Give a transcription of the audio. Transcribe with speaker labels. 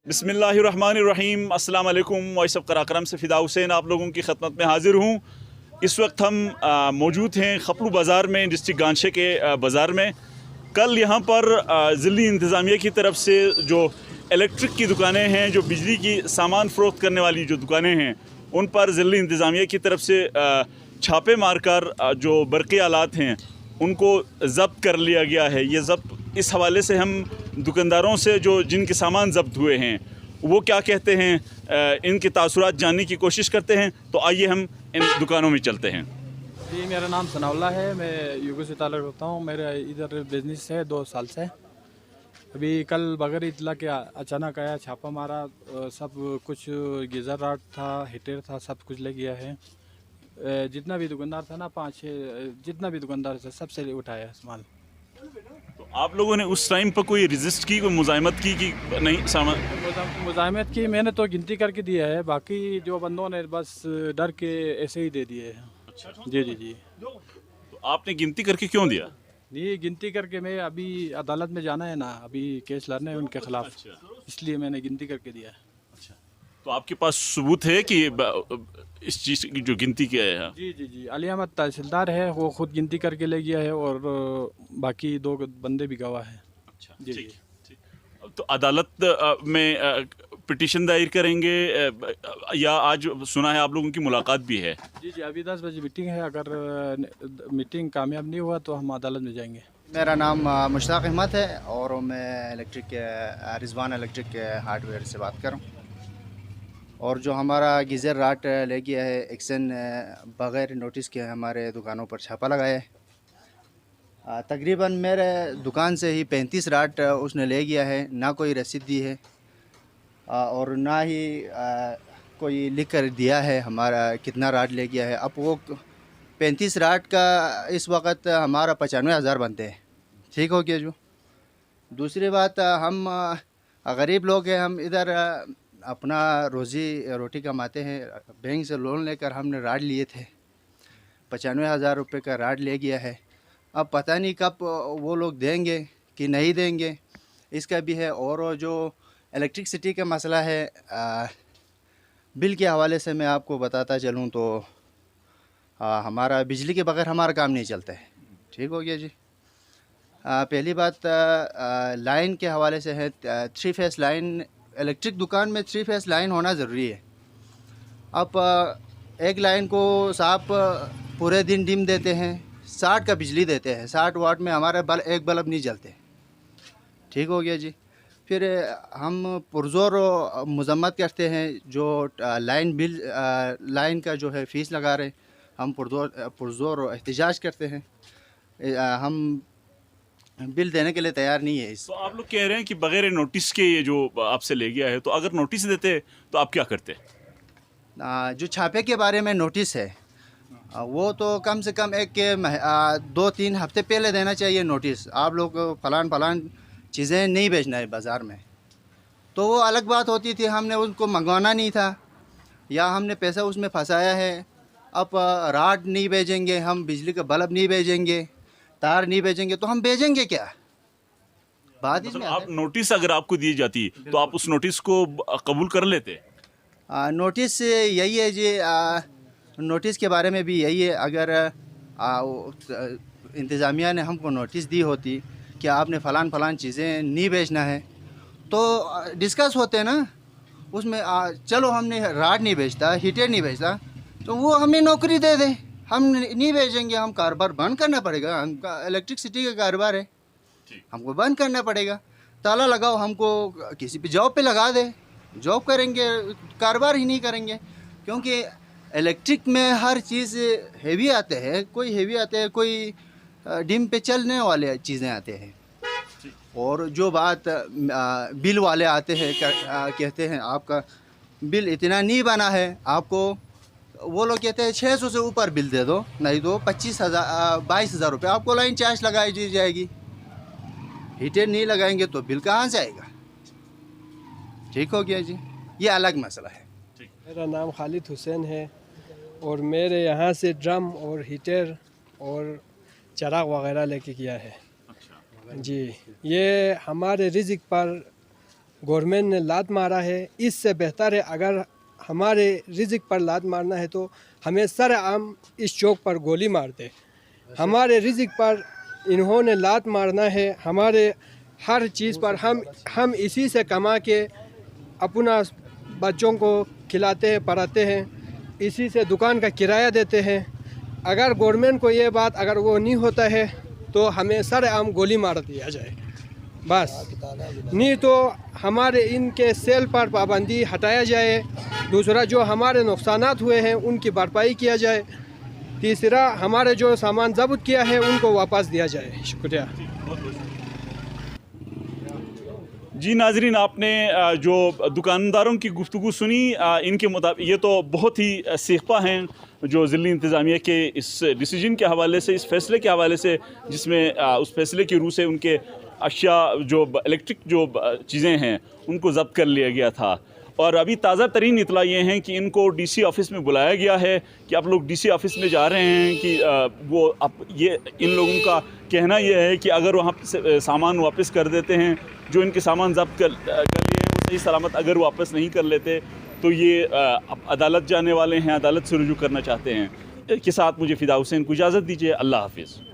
Speaker 1: बिस्मिल्लाहिर्रहमानिर्रहीम। अस्सलाम वालेकुम। वॉइस ऑफ कराक्रम से फ़िदा हुसैन आप लोगों की खदमत में हाज़िर हूँ। इस वक्त हम मौजूद हैं खपलू बाज़ार में, डिस्ट्रिक्ट गांशे के बाज़ार में। कल यहाँ पर ज़िली इंतज़ामिया की तरफ से जो इलेक्ट्रिक की दुकानें हैं, जो बिजली की सामान फ़रोख्त करने वाली जो दुकानें हैं, उन पर ज़िली इंतज़ामिया की तरफ से छापे मारकर जो बरक़ी आलात हैं उनको ज़ब्त कर लिया गया है। ये ज़ब्त इस हवाले से हम दुकानदारों से जो जिनके सामान ज़ब्त हुए हैं वो क्या कहते हैं, इनके तासुरात जानने की कोशिश करते हैं। तो आइए हम इन दुकानों में चलते हैं।
Speaker 2: जी, मेरा नाम सनाउल्ला है। मैं यूपी से ताल्लुक़ रखता हूँ। मेरा इधर बिजनेस है 2 साल से। अभी कल बगैर इतला के अचानक आया, छापा मारा, सब कुछ गीज़र रॉड था, हीटर था, सब कुछ ले गया है। जितना भी दुकानदार था ना, 5-6 जितना भी दुकानदार था सबसे उठाया सामान।
Speaker 1: तो आप लोगों ने उस टाइम पर कोई रजिस्ट की, कोई मुज़ाहमत की कि नहीं सामान?
Speaker 2: मुज़ाहमत की मैंने तो गिनती करके दिया है, बाकी जो बंदों ने बस डर के ऐसे ही दे दिए हैं।
Speaker 1: अच्छा।
Speaker 2: जी जी जी।
Speaker 1: तो आपने गिनती करके क्यों दिया?
Speaker 2: नहीं, गिनती करके मैं अभी अदालत में जाना है ना, अभी केस लड़ना है उनके खिलाफ, इसलिए मैंने गिनती करके दिया है।
Speaker 1: अच्छा, तो आपके पास सबूत है कि इस चीज़ की जो गिनती किया है?
Speaker 2: जी जी जी, अली अहमद तहसीलदार है, वो खुद गिनती करके ले गया है और बाकी 2 बंदे भी गवाह हैं।
Speaker 1: अच्छा,
Speaker 2: जी
Speaker 1: ठीक
Speaker 2: जी।
Speaker 1: ठीक। तो अदालत में पिटीशन दायर करेंगे, या आज सुना है आप लोगों की मुलाकात भी है?
Speaker 2: जी जी, अभी 10 बजे मीटिंग है, अगर मीटिंग कामयाब नहीं हुआ तो हम अदालत में जाएंगे।
Speaker 3: मेरा नाम मुश्ताक अहमद है और मैं रिजवान इलेक्ट्रिक के हार्डवेयर से बात कर रहा हूँ। और जो हमारा गीज़र राट ले गया है एक्सन बग़ैर नोटिस के हमारे दुकानों पर छापा लगाया है। तकरीबन मेरे दुकान से ही 35 राट उसने ले गया है, ना कोई रसीद दी है और ना ही कोई लिख कर दिया है हमारा कितना राट ले गया है। अब वो 35 राट का इस वक्त हमारा 95,000 बनते हैं। ठीक हो गया। जो दूसरी बात, हम गरीब लोग हैं, हम इधर अपना रोज़ी रोटी कमाते हैं। बैंक से लोन लेकर हमने राड लिए थे, 95,000 रुपये का राड ले गया है। अब पता नहीं कब वो लोग देंगे कि नहीं देंगे, इसका भी है। और जो इलेक्ट्रिसिटी का मसला है, बिल के हवाले से मैं आपको बताता चलूँ तो हमारा बिजली के बगैर हमारा काम नहीं चलता है। ठीक हो गया जी। पहली बात लाइन के हवाले से है, 3 फेस लाइन, इलेक्ट्रिक दुकान में 3 फेस लाइन होना ज़रूरी है। अब एक लाइन को साहब पूरे दिन डिम देते हैं, 60 का बिजली देते हैं, 60 वाट में हमारे एक बल्ब नहीं जलते। ठीक हो गया जी। फिर हम पुरज़ोर मज़म्मत करते हैं, जो लाइन बिल लाइन का जो है फ़ीस लगा रहे, हम पुरज़ोर एहतजाज करते हैं। हम बिल देने के लिए तैयार नहीं है।
Speaker 1: तो आप लोग कह रहे हैं कि बगैर नोटिस के ये जो आपसे ले गया है, तो अगर नोटिस देते तो आप क्या करते?
Speaker 3: जो छापे के बारे में नोटिस है, वो तो कम से कम 2-3 हफ्ते पहले देना चाहिए नोटिस। आप लोग फलान चीज़ें नहीं बेचना है बाज़ार में, तो वो अलग बात होती थी। हमने उनको मंगवाना नहीं था, या हमने पैसा उसमें फंसाया है। अब राड नहीं भेजेंगे हम, बिजली का बल्ब नहीं भेजेंगे, तार नहीं भेजेंगे, तो हम भेजेंगे क्या? बात
Speaker 1: मतलब
Speaker 3: इसमें
Speaker 1: आप नोटिस अगर आपको दी जाती तो आप उस नोटिस को कबूल कर लेते?
Speaker 3: नोटिस यही है जी, नोटिस के बारे में भी यही है। अगर इंतज़ामिया ने हमको नोटिस दी होती कि आपने फ़लान चीज़ें नहीं बेचना है, तो डिस्कस होते ना उसमें। चलो हमने राड नहीं बेचता, हीटर नहीं बेचता, तो वो हमें नौकरी दे दे, हम नहीं बेचेंगे, हम कारोबार बंद करना पड़ेगा। हमका इलेक्ट्रिसिटी का कारोबार है, हमको बंद करना पड़ेगा। ताला लगाओ, हमको किसी भी जॉब पे लगा दे, जॉब करेंगे, कारोबार ही नहीं करेंगे। क्योंकि इलेक्ट्रिक में हर चीज़ हेवी आते हैं, कोई हेवी आते हैं, कोई डिम पे चलने वाले चीज़ें आते हैं। और जो बात बिल वाले आते हैं, कहते हैं आपका बिल इतना नहीं बना है, आपको वो लोग कहते हैं 600 से ऊपर बिल दे दो, नहीं तो 22,000 रुपये आपको लाइन चार्ज लगाई दी जाएगी। हीटर नहीं लगाएंगे तो बिल कहाँ से आएगा? ठीक हो गया जी, ये अलग मसला है।
Speaker 4: मेरा नाम खालिद हुसैन है और मेरे यहाँ से ड्रम और हीटर और चराग वगैरह लेके किया है।
Speaker 1: अच्छा।
Speaker 4: जी, ये हमारे रिज़्क पर गवर्नमेंट ने लात मारा है। इससे बेहतर है अगर हमारे रिज़्क पर लात मारना है तो हमें सरेआम इस चौक पर गोली मार दे। हमारे रिज़्क पर इन्होंने लात मारना है, हमारे हर चीज़ पर हम इसी से कमा के अपना बच्चों को खिलाते हैं, पढ़ाते हैं, इसी से दुकान का किराया देते हैं। अगर गवर्नमेंट को ये बात अगर वो नहीं होता है तो हमें सरेआम गोली मार दिया जाए बस, नहीं तो हमारे इनके सेल पर पाबंदी हटाया जाए। दूसरा जो हमारे नुकसानात हुए हैं उनकी भरपाई किया जाए। तीसरा हमारे जो सामान जब्त किया है उनको वापस दिया जाए। शुक्रिया।
Speaker 1: जी नाजरीन, आपने जो दुकानदारों की गुफ्तगू सुनी, इनके मुताबिक ये तो बहुत ही सीखपा हैं जो ज़िली इंतज़ामिया के इस डिसीजन के हवाले से, इस फ़ैसले के हवाले से, जिसमें उस फैसले की रूह से उनके अशिया जो इलेक्ट्रिक जो चीज़ें हैं उनको ज़ब्त कर लिया गया था। और अभी ताज़ा तरीन इतला ये हैं कि इनको डीसी ऑफ़िस में बुलाया गया है कि आप लोग डीसी ऑफ़िस में जा रहे हैं कि वो अब ये इन लोगों का कहना ये है कि अगर वहाँ से सामान वापस कर देते हैं, जो इनके सामान ज़ब्त कर लिए हैं वो सही सलामत अगर वापस नहीं कर लेते तो ये अब अदालत जाने वाले हैं, अदालत से रुजू करना चाहते हैं। के साथ मुझे फ़िदा हुसैन को इजाज़त दीजिए। अल्लाह हाफ़िज़।